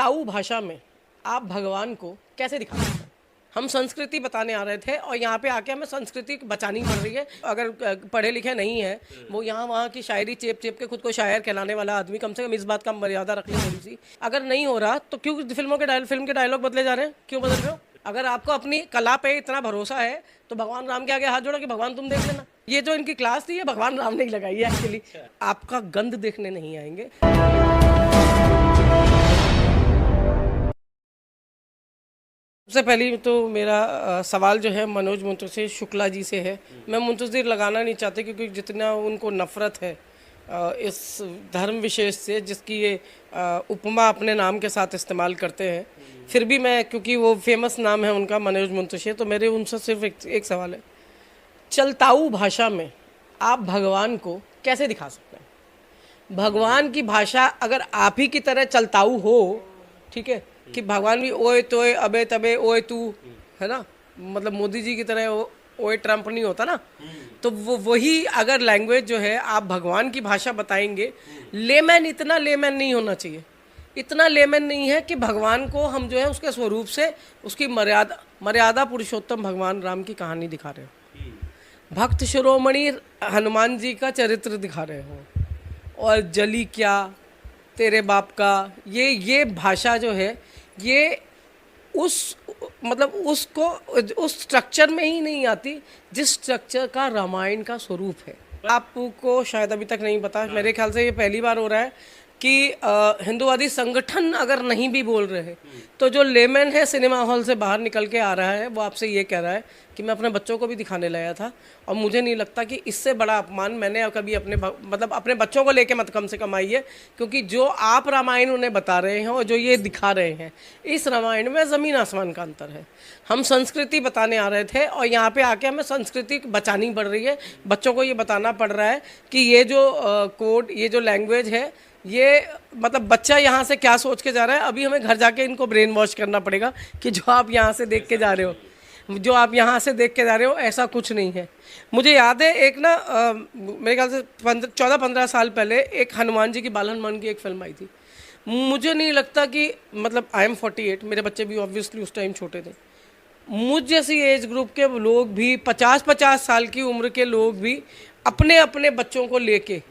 चलताऊ भाषा में आप भगवान को कैसे दिखा सकते हैं? हम संस्कृति बताने आ रहे थे और यहाँ पे आके हमें संस्कृति बचानी पड़ रही है। अगर पढ़े लिखे नहीं है, वो यहाँ वहाँ की शायरी चेप चेप के खुद को शायर कहलाने वाला आदमी, कम से कम इस बात का मर्यादा रख ले थोड़ी सी। अगर नहीं हो रहा तो क्यों फिल्म के डायलॉग बदले जा रहे हैं? क्यों बदल रहे हो? अगर आपको अपनी कला पे इतना भरोसा है तो भगवान राम के आगे हाथ जोड़ो कि भगवान तुम देख लेना। ये जो इनकी क्लास थी ये भगवान राम ने ही लगाई है एक्चुअली। आपका गंद देखने नहीं आएंगे। सबसे पहले तो मेरा सवाल जो है मनोज मुंतशिर शुक्ला जी से है। मैं मुंतशिर लगाना नहीं चाहती क्योंकि जितना उनको नफ़रत है इस धर्म विशेष से जिसकी ये उपमा अपने नाम के साथ इस्तेमाल करते हैं, फिर भी मैं, क्योंकि वो फेमस नाम है उनका मनोज मुंतशिर, तो मेरे उनसे सिर्फ एक सवाल है, चलताऊ भाषा में आप भगवान को कैसे दिखा सकते हैं? भगवान की भाषा अगर आप ही की तरह चलताऊ हो, ठीक है, कि भगवान भी ओए तोए अबे तबे ओए तू, है ना, मतलब मोदी जी की तरह ओए ट्रम्प नहीं होता ना, तो वो वही अगर लैंग्वेज जो है आप भगवान की भाषा बताएंगे, लेमैन, इतना लेमैन नहीं होना चाहिए। इतना लेमैन नहीं है कि भगवान को हम जो है उसके स्वरूप से उसकी मर्यादा पुरुषोत्तम भगवान राम की कहानी दिखा रहे हो, भक्त शिरोमणि हनुमान जी का चरित्र दिखा रहे हो, और जली क्या तेरे बाप का, ये भाषा जो है ये उस मतलब उसको उस स्ट्रक्चर में ही नहीं आती जिस स्ट्रक्चर का रामायण का स्वरूप है। आपको शायद अभी तक नहीं पता, मेरे ख्याल से ये पहली बार हो रहा है कि हिंदूवादी संगठन अगर नहीं भी बोल रहे हैं तो जो लेमैन है सिनेमा हॉल से बाहर निकल के आ रहा है वो आपसे ये कह रहा है कि मैं अपने बच्चों को भी दिखाने लाया था, और मुझे नहीं लगता कि इससे बड़ा अपमान मैंने कभी अपने बच्चों को लेके मत कम से कम आई है, क्योंकि जो आप रामायण उन्हें बता रहे हैं और जो ये दिखा रहे हैं, इस रामायण में ज़मीन आसमान का अंतर है। हम संस्कृति बताने आ रहे थे और यहाँ पे आके हमें संस्कृति बचानी पड़ रही है। बच्चों को ये बताना पड़ रहा है कि ये जो कोड, ये जो लैंग्वेज है, ये मतलब बच्चा यहाँ से क्या सोच के जा रहा है, अभी हमें घर जाके इनको ब्रेन वॉश करना पड़ेगा कि जो आप यहाँ से देख के जा रहे हो, जो आप यहाँ से देख के जा रहे हो, ऐसा कुछ नहीं है। मुझे याद है एक ना मेरे ख्याल से 14-15 साल पहले एक हनुमान जी की, बाल हनुमान की एक फिल्म आई थी। मुझे नहीं लगता कि, मतलब आई एम 48, मेरे बच्चे भी ऑब्वियसली उस टाइम छोटे थे, मुझ जैसी एज ग्रुप के लोग भी, 50-50 साल की उम्र के लोग भी अपने अपने बच्चों को लेके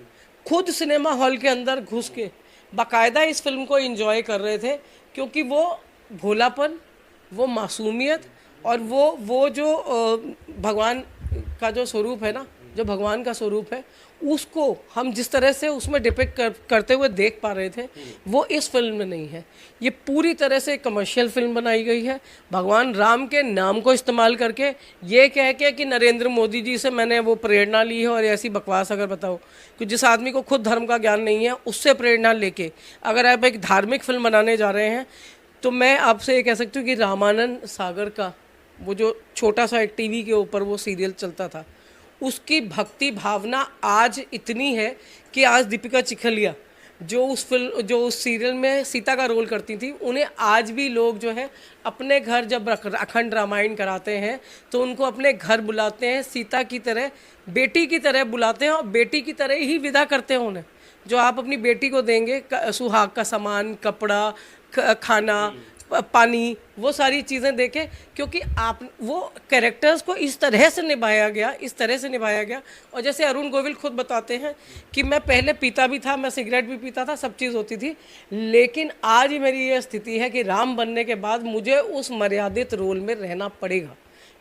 खुद सिनेमा हॉल के अंदर घुस के बाकायदा इस फिल्म को एंजॉय कर रहे थे, क्योंकि वो भोलापन, वो मासूमियत और वो जो भगवान का जो स्वरूप है ना, जो भगवान का स्वरूप है, उसको हम जिस तरह से उसमें डिपिक्ट करते हुए देख पा रहे थे, वो इस फिल्म में नहीं है। ये पूरी तरह से कमर्शियल फिल्म बनाई गई है, भगवान राम के नाम को इस्तेमाल करके, ये कह के कि नरेंद्र मोदी जी से मैंने वो प्रेरणा ली है, और ऐसी बकवास अगर बताओ कि जिस आदमी को खुद धर्म का ज्ञान नहीं है उससे प्रेरणा लेके अगर आप एक धार्मिक फिल्म बनाने जा रहे हैं, तो मैं आपसे ये कह सकती हूँ कि रामानंद सागर का वो जो छोटा सा एक टीवी के ऊपर वो सीरियल चलता था, उसकी भक्ति भावना आज इतनी है कि आज दीपिका चिखलिया जो उस सीरियल में सीता का रोल करती थी, उन्हें आज भी लोग जो है अपने घर जब अखंड रामायण कराते हैं तो उनको अपने घर बुलाते हैं, सीता की तरह, बेटी की तरह बुलाते हैं और बेटी की तरह ही विदा करते हैं उन्हें। जो आप अपनी बेटी को देंगे सुहाग का सामान, कपड़ा, खाना, पानी, वो सारी चीज़ें देखें, क्योंकि आप वो कैरेक्टर्स को इस तरह से निभाया गया। और जैसे अरुण गोविल खुद बताते हैं कि मैं पहले पीता भी था, मैं सिगरेट भी पीता था, सब चीज़ होती थी, लेकिन आज मेरी ये स्थिति है कि राम बनने के बाद मुझे उस मर्यादित रोल में रहना पड़ेगा,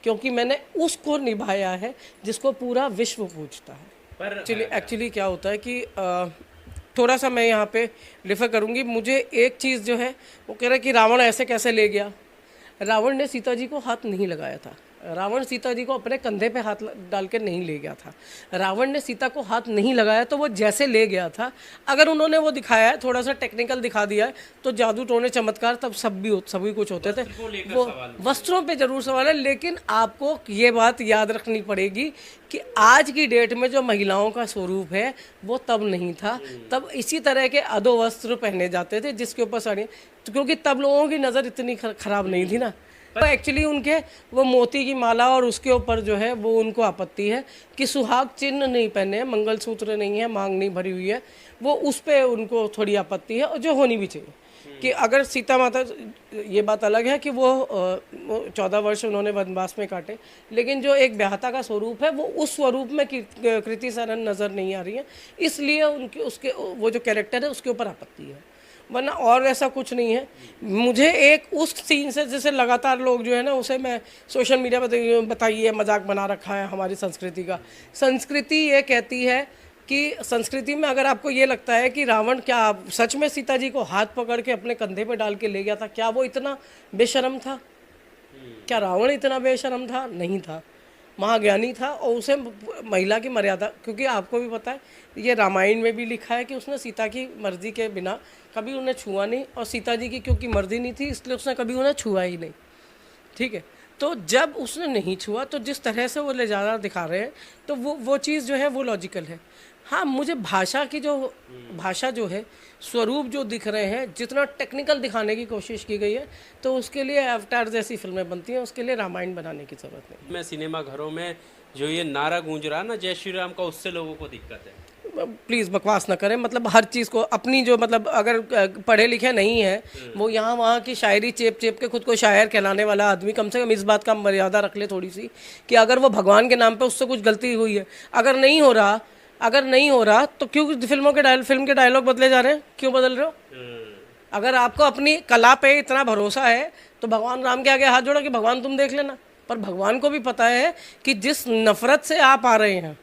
क्योंकि मैंने उसको निभाया है जिसको पूरा विश्व पूजता है। पर एक्चुअली क्या होता है कि थोड़ा सा मैं यहाँ पे डिफर करूँगी। मुझे एक चीज़ जो है वो कह रहा है कि रावण ऐसे कैसे ले गया। रावण ने सीता जी को हाथ नहीं लगाया था, रावण सीता जी को अपने कंधे पे हाथ डाल के नहीं ले गया था, रावण ने सीता को हाथ नहीं लगाया, तो वो जैसे ले गया था, अगर उन्होंने वो दिखाया है, थोड़ा सा टेक्निकल दिखा दिया है, तो जादू टोने चमत्कार तब सभी कुछ होते थे। वो वस्त्रों पे जरूर सवाल है, लेकिन आपको ये बात याद रखनी पड़ेगी कि आज की डेट में जो महिलाओं का स्वरूप है वो तब नहीं था। तब इसी तरह के अधो वस्त्र पहने जाते थे जिसके ऊपर साड़ी, क्योंकि तब लोगों की नज़र इतनी खराब नहीं थी ना। तो एक्चुअली उनके वो मोती की माला और उसके ऊपर जो है वो उनको आपत्ति है कि सुहाग चिन्ह नहीं पहने हैं, मंगलसूत्र नहीं है, मांग नहीं भरी हुई है, वो उस पर उनको थोड़ी आपत्ति है, और जो होनी भी चाहिए। कि अगर सीता माता, ये बात अलग है कि वो 14 वर्ष उन्होंने वनवास में काटे, लेकिन जो एक ब्याहता का स्वरूप है वो उस स्वरूप में कृति सरन नज़र नहीं आ रही है, इसलिए उनके उसके वो जो कैरेक्टर है उसके ऊपर आपत्ति है, वरना और ऐसा कुछ नहीं है। मुझे एक उस सीन से, जैसे लगातार लोग जो है ना, उसे मैं सोशल मीडिया पर बताइए मजाक बना रखा है हमारी संस्कृति का। संस्कृति ये कहती है कि संस्कृति में अगर आपको ये लगता है कि रावण क्या सच में सीता जी को हाथ पकड़ के अपने कंधे पे डाल के ले गया था, क्या वो इतना बेशर्म था? क्या रावण इतना बेशर्म था? नहीं था, महाज्ञानी था, और उसे महिला की मर्यादा, क्योंकि आपको भी पता है ये रामायण में भी लिखा है कि उसने सीता की मर्जी के बिना कभी उन्हें छुआ नहीं, और सीता जी की क्योंकि मर्जी नहीं थी इसलिए उसने कभी उन्हें छुआ ही नहीं। ठीक है, तो जब उसने नहीं छुआ तो जिस तरह से वो ले जाना दिखा रहे हैं तो वो चीज़ जो है वो लॉजिकल है। हाँ, मुझे भाषा की जो भाषा जो है, स्वरूप जो दिख रहे हैं, जितना टेक्निकल दिखाने की कोशिश की गई है, तो उसके लिए अवतार जैसी फिल्में बनती हैं, उसके लिए रामायण बनाने की ज़रूरत नहीं। मैं सिनेमा घरों में जो ये नारा गूंज रहा ना जय श्री राम का, उससे लोगों को दिक्कत है। प्लीज़ बकवास ना करें, मतलब हर चीज़ को अपनी जो, मतलब अगर पढ़े लिखे नहीं है वो यहाँ वहाँ की शायरी चेप चेप के खुद को शायर कहलाने वाला आदमी कम से कम इस बात का मर्यादा रख ले थोड़ी सी, कि अगर वो भगवान के नाम पे उससे कुछ गलती हुई है, अगर नहीं हो रहा तो क्यों फिल्म के डायलॉग बदले जा रहे हैं? क्यों बदल रहे हो? अगर आपको अपनी कला पे इतना भरोसा है तो भगवान राम के आगे हाथ जोड़ो कि भगवान तुम देख लेना। पर भगवान को भी पता है कि जिस नफरत से आप आ रहे हैं,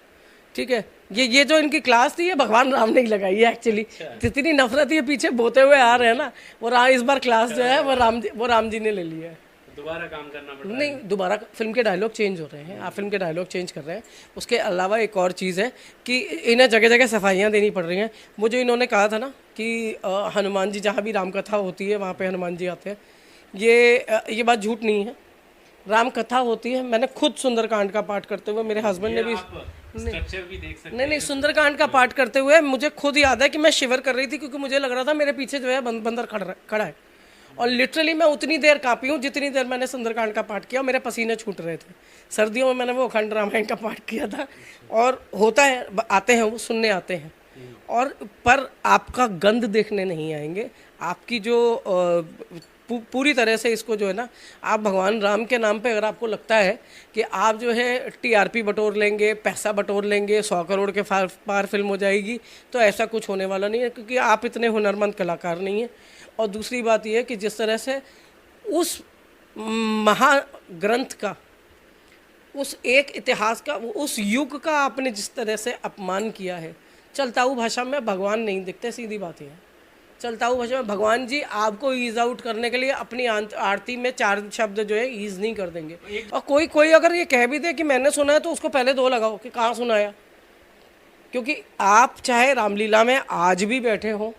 ठीक है, ये जो इनकी क्लास थी ये भगवान राम ने ही लगाई है एक्चुअली। जितनी नफरत ये पीछे बोते हुए आ रहे हैं ना, इस बार क्लास जो है वो राम जी ने ले लिया है। दोबारा काम करना पड़ रहा है। नहीं, दोबारा फिल्म के डायलॉग चेंज हो रहे हैं, आप फिल्म के डायलॉग चेंज कर रहे हैं। उसके अलावा एक और चीज़ है कि इन्हें जगह जगह सफाइयाँ देनी पड़ रही हैं। वो जो इन्होंने कहा था ना कि हनुमान जी, जहाँ भी राम कथा होती है वहाँ पे हनुमान जी आते हैं, ये बात झूठ नहीं है। राम कथा होती है, मैंने खुद सुंदरकांड का पाठ करते हुए, मेरे हस्बैंड ने भी स्ट्रक्चर भी देख सकते नहीं, सुंदरकांड का पाठ करते हुए मुझे खुद याद है कि मैं शिवर कर रही थी, क्योंकि मुझे लग रहा था मेरे पीछे जो है बंदर खड़ा है, और लिटरली मैं उतनी देर काँपी हूँ जितनी देर मैंने सुंदरकांड का पाठ किया, मेरे पसीने छूट रहे थे। सर्दियों में मैंने वो अखंड रामायण का पाठ किया था, और होता है, आते हैं वो सुनने आते हैं, और पर आपका गंध देखने नहीं आएंगे। आपकी जो पूरी तरह से इसको जो है ना, आप भगवान राम के नाम पे अगर आपको लगता है कि आप जो है टीआरपी बटोर लेंगे, पैसा बटोर लेंगे, 100 करोड़ के पार फिल्म हो जाएगी, तो ऐसा कुछ होने वाला नहीं है, क्योंकि आप इतने हुनरमंद कलाकार नहीं हैं। और दूसरी बात यह है कि जिस तरह से उस महाग्रंथ का, उस एक इतिहास का, उस युग का आपने जिस तरह से अपमान किया है, चलताऊ भाषा में भगवान नहीं दिखते, सीधी बात है। चलताऊ भाषा में भगवान जी आपको ईज आउट करने के लिए अपनी आरती में 4 शब्द जो है ईज नहीं कर देंगे। और कोई अगर ये कह भी दे कि मैंने सुना है, तो उसको पहले 2 लगाओ कि कहाँ सुनाया, क्योंकि आप चाहे रामलीला में आज भी बैठे हो,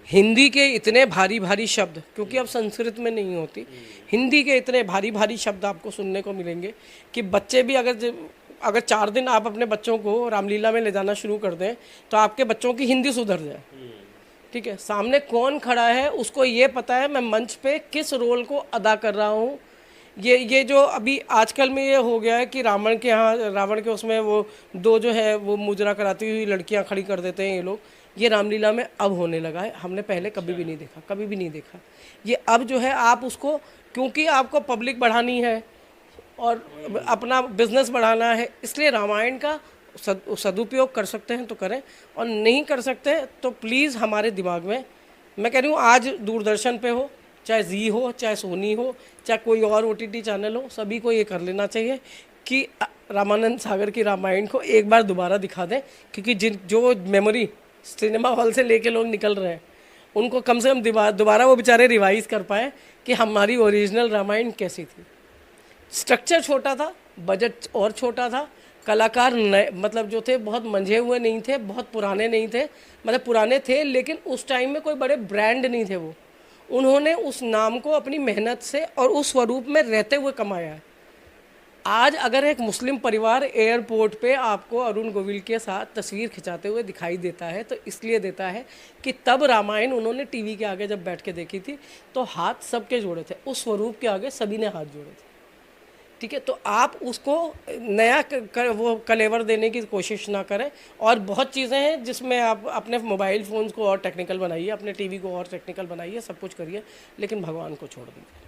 हिंदी के इतने भारी भारी शब्द, क्योंकि अब संस्कृत में नहीं होती, हिंदी के इतने भारी भारी शब्द आपको सुनने को मिलेंगे कि बच्चे भी अगर 4 दिन आप अपने बच्चों को रामलीला में ले जाना शुरू कर दें तो आपके बच्चों की हिंदी सुधर जाए। ठीक है, सामने कौन खड़ा है उसको ये पता है मैं मंच पे किस रोल को अदा कर रहा हूँ। ये जो अभी आजकल में ये हो गया है कि रावण के उसमें वो 2 जो है वो मुजरा कराती हुई लड़कियाँ खड़ी कर देते हैं ये लोग, ये रामलीला में अब होने लगा है। हमने पहले कभी भी नहीं देखा। ये अब जो है आप उसको, क्योंकि आपको पब्लिक बढ़ानी है और अपना बिजनेस बढ़ाना है, इसलिए रामायण का सदुपयोग कर सकते हैं तो करें, और नहीं कर सकते तो प्लीज़ हमारे दिमाग में, मैं कह रही हूँ आज दूरदर्शन पे हो, चाहे जी हो, चाहे सोनी हो, चाहे कोई और OTT चैनल हो, सभी को ये कर लेना चाहिए कि रामानंद सागर की रामायण को एक बार दोबारा दिखा दें, क्योंकि जो मेमोरी सिनेमा हॉल से लेके लोग निकल रहे हैं उनको कम से कम दोबारा वो बेचारे रिवाइज कर पाए कि हमारी ओरिजिनल रामायण कैसी थी। स्ट्रक्चर छोटा था, बजट और छोटा था, कलाकार नए मतलब जो थे बहुत मंझे हुए नहीं थे, बहुत पुराने नहीं थे, मतलब पुराने थे लेकिन उस टाइम में कोई बड़े ब्रांड नहीं थे। वो उन्होंने उस नाम को अपनी मेहनत से और उस स्वरूप में रहते हुए कमाया है। आज अगर एक मुस्लिम परिवार एयरपोर्ट पे आपको अरुण गोविल के साथ तस्वीर खिंचाते हुए दिखाई देता है तो इसलिए देता है कि तब रामायण उन्होंने टीवी के आगे जब बैठ के देखी थी तो हाथ सबके जोड़े थे, उस स्वरूप के आगे सभी ने हाथ जोड़े थे। ठीक है, तो आप उसको नया वो कलेवर देने की कोशिश ना करें। और बहुत चीज़ें हैं जिसमें आप अपने मोबाइल फ़ोन्स को और टेक्निकल बनाइए, अपने टीवी को और टेक्निकल बनाइए, सब कुछ करिए, लेकिन भगवान को छोड़ दीजिए।